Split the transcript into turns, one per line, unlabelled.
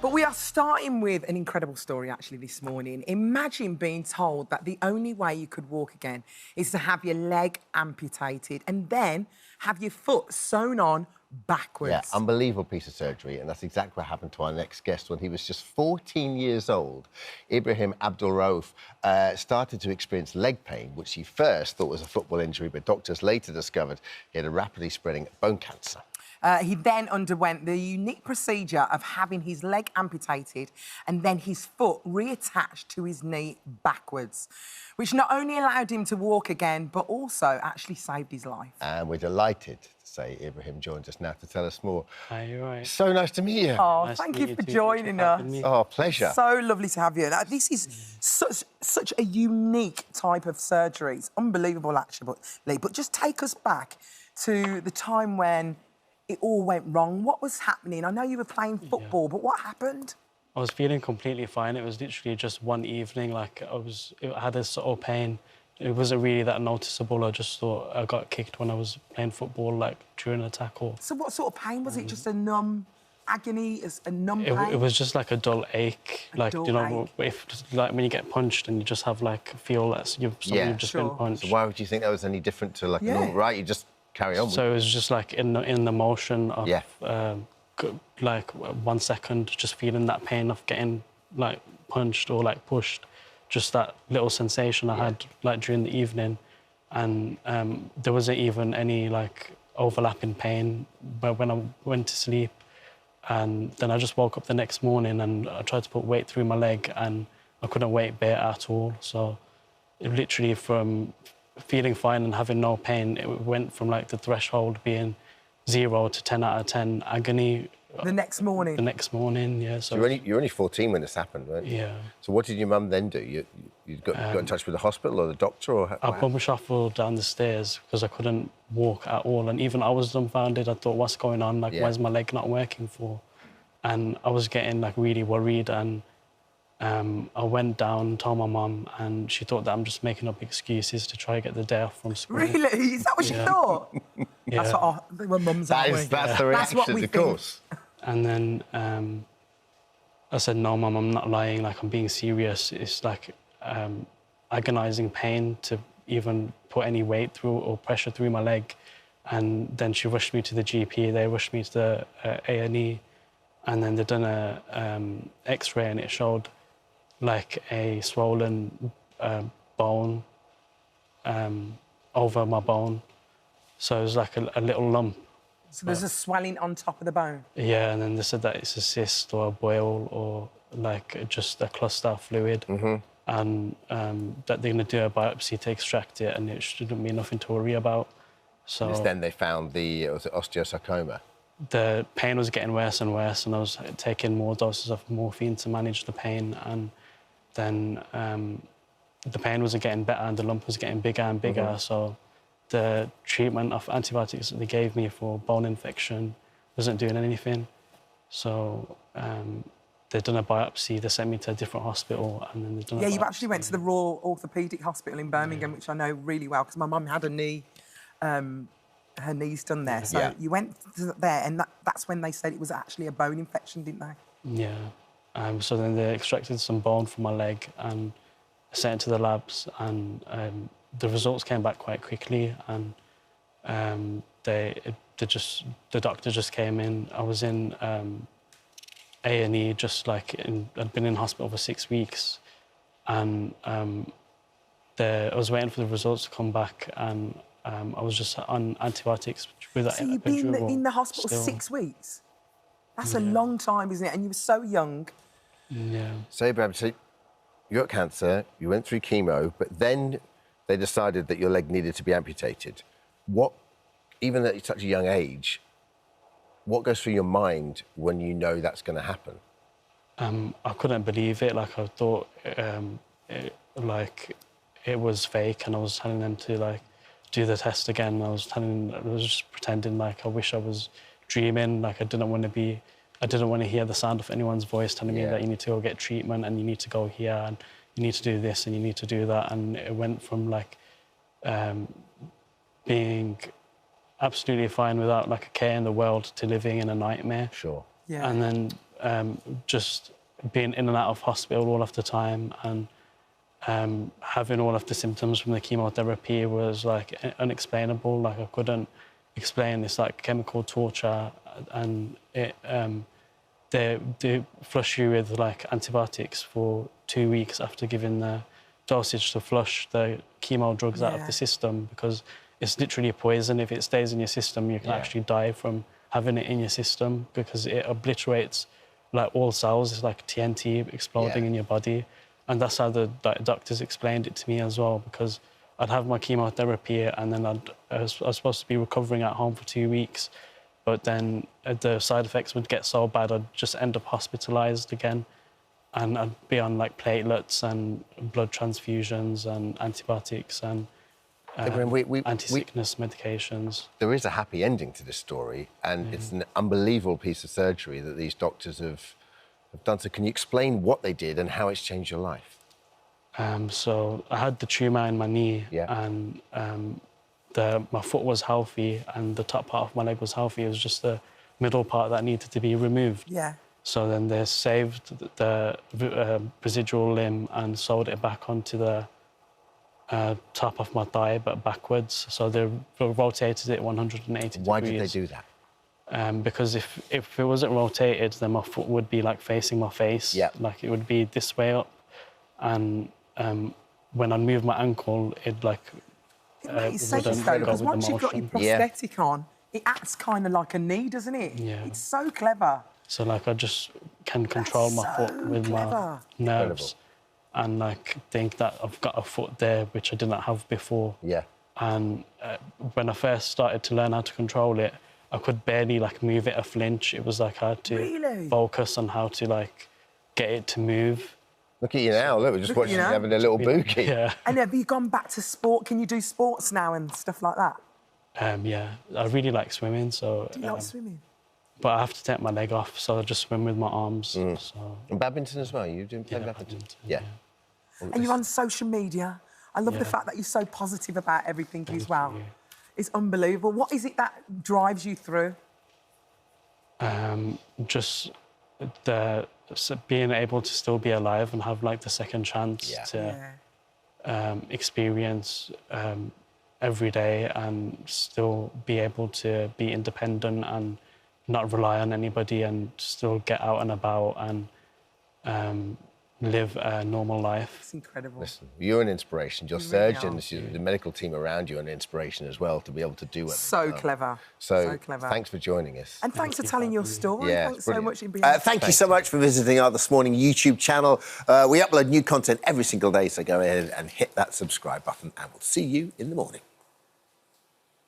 But we are starting with an incredible story, actually, this morning. Imagine being told that the only way you could walk again is to have your leg amputated and then have your foot sewn on backwards.
Yeah, unbelievable piece of surgery, and that's exactly what happened to our next guest when he was just 14 years old. Ibrahim Abdulrauf started to experience leg pain, which he first thought was a football injury, but doctors later discovered he had a rapidly spreading bone cancer.
He then underwent the unique procedure of having his leg amputated and then his foot reattached to his knee backwards, which not only allowed him to walk again, but also actually saved his life.
And we're delighted to say Ibrahim joins us now to tell us more.
Hi, you're right.
So nice to meet you.
Oh,
Nice
thank
to
you
meet
for
too.
joining us.
Oh, pleasure.
So lovely to have you. Now, this is such a unique type of surgery. It's unbelievable, actually. But just take us back to the time when it all went wrong. What was happening? I know you were playing football, but what happened?
I was feeling completely fine. It was literally just one evening, I had a sort of pain. It wasn't really that noticeable. I just thought I got kicked when I was playing football, during a tackle.
So what sort of pain was it? Just a numb agony, a numb pain?
It was just like a dull ache. When you get punched and you just have feel that you've just been punched.
So why would you think that was any different to a normal, right? You just carry on.
So it was just in the motion of 1 second, just feeling that pain of getting punched or pushed, just that little sensation I had during the evening, and there wasn't even any overlapping pain. But when I went to sleep, and then I just woke up the next morning and I tried to put weight through my leg and I couldn't weight bear at all. So it literally from feeling fine and having no pain, it went from the threshold being 0 to 10 out of 10 agony.
The next morning?
The next morning, yeah.
So you're only 14 when this happened, weren't you?
Yeah.
So what did your mum then do? You got in touch with the hospital or the doctor? Or
I bum shuffled down the stairs because I couldn't walk at all. And even I was dumbfounded. I thought, what's going on? Why's my leg not working for? And I was getting really worried, and I went down, told my mum, and she thought that I'm just making up excuses to try to get the day off from school.
Really? Is that what she thought?
Yeah.
That's what we're mums, aren't we?
That's the reaction, of course.
And then I said, no, Mum, I'm not lying. I'm being serious. It's agonising pain to even put any weight through or pressure through my leg. And then she rushed me to the GP. They rushed me to the A&E. And then they done a X-ray, and it showed a swollen bone over my bone. So it was a little lump.
So there's a swelling on top of the bone?
Yeah, and then they said that it's a cyst or a boil or just a cluster of fluid. And that they're going to do a biopsy to extract it, and it shouldn't be nothing to worry about. So
then they found the osteosarcoma.
The pain was getting worse and worse, and I was taking more doses of morphine to manage the pain, and then the pain wasn't getting better and the lump was getting bigger and bigger. So the treatment of antibiotics that they gave me for bone infection wasn't doing anything. So they'd done a biopsy, they sent me to a different hospital, and then they'd done a biopsy.
You actually went to the Royal Orthopaedic Hospital in Birmingham, which I know really well, because my mum had a knee, her knees done there. So you went there, and that's when they said it was actually a bone infection, didn't they?
Yeah. So then they extracted some bone from my leg and sent it to the labs, and the results came back quite quickly, and the doctor just came in. I was in A&E, I'd been in hospital for 6 weeks, and I was waiting for the results to come back, and I was just on antibiotics with that.
So you've been in the hospital
still.
6 weeks? That's a long time, isn't it? And you were so young.
Yeah.
So, Ibrahim, you got cancer, you went through chemo, but then they decided that your leg needed to be amputated. Even at such a young age, what goes through your mind when you know that's going to happen?
I couldn't believe it. I thought it was fake, and I was telling them to do the test again. I was just pretending I wish I was dreaming. I didn't want to hear the sound of anyone's voice telling me that you need to go get treatment and you need to go here and you need to do this and you need to do that. And it went from being absolutely fine without a care in the world to living in a nightmare.
Sure.
Yeah. And then just being in and out of hospital all of the time and having all of the symptoms from the chemotherapy was like unexplainable. Like I couldn't explain this like chemical torture, and it they flush you with like antibiotics for 2 weeks after giving the dosage to flush the chemo drugs out of the system, because it's literally a poison. If it stays in your system, you can actually die from having it in your system, because it obliterates like all cells. It's like TNT exploding in your body. And that's how the doctors explained it to me as well, because I'd have my chemotherapy and then I was supposed to be recovering at home for 2 weeks, but then the side effects would get so bad I'd just end up hospitalised again, and I'd be on like platelets and blood transfusions and antibiotics and anti-sickness medications.
There is a happy ending to this story, and it's an unbelievable piece of surgery that these doctors have done. So can you explain what they did and how it's changed your life?
So I had the tumour in my knee, and my foot was healthy and the top part of my leg was healthy. It was just the middle part that needed to be removed.
Yeah.
So then they saved the residual limb and sewed it back onto the top of my thigh, but backwards. So they rotated it 180 degrees.
Why did they do that?
Because if it wasn't rotated, then my foot would be like facing my face. Yeah. Like it would be this way up, and when I move my ankle, it like
it's so though, because once you've got your prosthetic on, it acts kind of like a knee, doesn't it?
Yeah.
It's so clever.
So like I just can control my foot with my nerves, and like think that I've got a foot there which I didn't have before.
Yeah.
And when I first started to learn how to control it, I could barely like move it a flinch. It was like I had to focus on how to like get it to move.
Look at you now. Look, we're just watching you having a little bookie.
Yeah.
And have you gone back to sport? Can you do sports now and stuff like that?
Yeah, I really like swimming. So.
Do you like swimming?
But I have to take my leg off, so I just swim with my arms. So.
And badminton as well. You doing badminton? Yeah.
And you're on social media. I love the fact that you're so positive about everything as well. It's unbelievable. What is it that drives you through?
Just being able to still be alive and have like the second chance to experience every day and still be able to be independent and not rely on anybody and still get out and about and live a normal life.
It's incredible.
Listen, you're an inspiration. Your surgeons, the medical team around you are an inspiration as well to be able to do it.
So clever.
So
clever.
Thanks for joining us.
And thanks for telling your story.
Yeah,
thanks so much, Ibrahim.
Thank you so much for visiting our This Morning YouTube channel. We upload new content every single day, so go ahead and hit that subscribe button, and we'll see you in the morning.